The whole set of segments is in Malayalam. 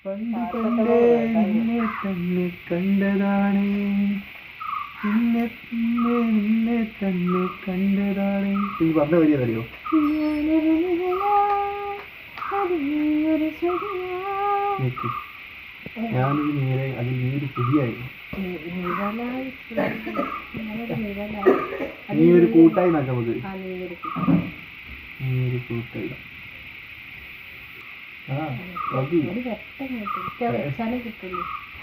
പണ്ട് പണ്ടേ നിന്നെ തന്നെ കണ്ടതാണ്, പിന്നെ പിന്നെ നിന്നെ തന്നെ കണ്ടതാണ്. ഈ പറഞ്ഞ വരിക അറിയോ? ഞാനൊരു നീരെ അത് നീര് ശരിയായിരുന്നു. നീ ഒരു കൂട്ടായി നോക്കാം നമുക്ക്. നീര് കൂട്ടായി.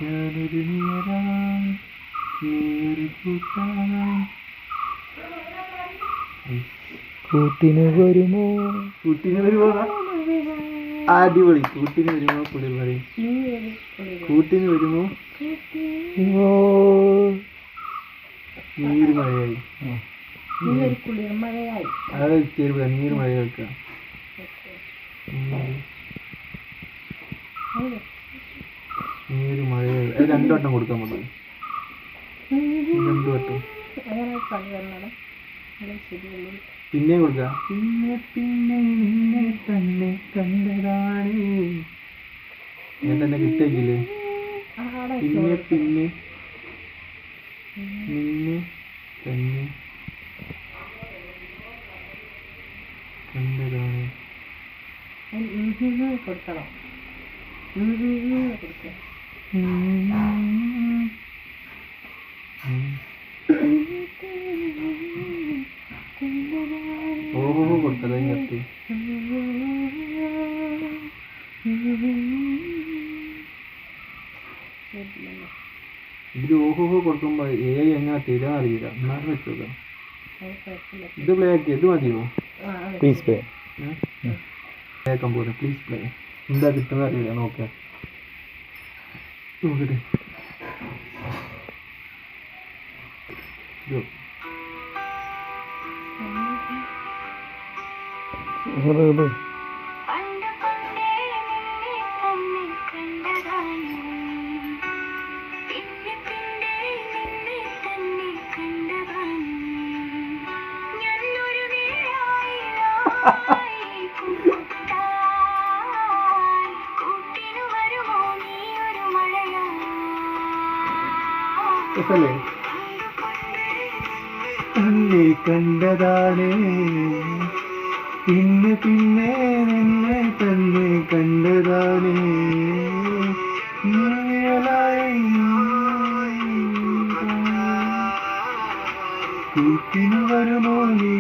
ഞാനൊരു നീരാൻ നീയൊരു കൂട്ടാൻ. കൂട്ടിന് വരുമോ? കൂട്ടിന് വരുമോ? അടിപൊളി. കൂട്ടിന് വരുമോ കുളിർ പറയും. കൂട്ടിന് വരുമോ? നീര് മഴയായി. അത് ചേരുക. നീര് മഴ വെക്കുക. നീര് മഴയായി. അത് 2 വട്ടം കൊടുക്കാൻ പറ്റും. 2 വട്ടം പിന്നെ കൊടുക്ക. പിന്നെ പിന്നെ നിന്നെ തന്നെ കണ്ടതാണ്. ഞാൻ തന്നെ കിട്ടിയില്ലേ? പിന്നെ പിന്നെ നിന്നെ തന്നെ കണ്ടതാണ്. കൊടുക്കണം. ഓഹോ കൊടുത്തത് കത്തി. ഇത് ഓഹോഹോ കൊടുക്കുമ്പോ എങ്ങനെ തരാൻ അറിയില്ല. എന്നാലും വെച്ചോക്കാം. ഇത് പ്ലേ ആക്കി. ഇത് മതിയോ? പ്ലീസ് പ്ലേ കേൾക്കാൻ പോലെ. Please play. എന്താ കിട്ടുന്ന അറിയില്ല. നോക്കട്ടെ. തന്നെ കണ്ടതാണ്, പിന്നെ പിന്നെ നിന്നെ തന്നെ കണ്ടതാണ്. കൂട്ടിന് വരുമോ നീ?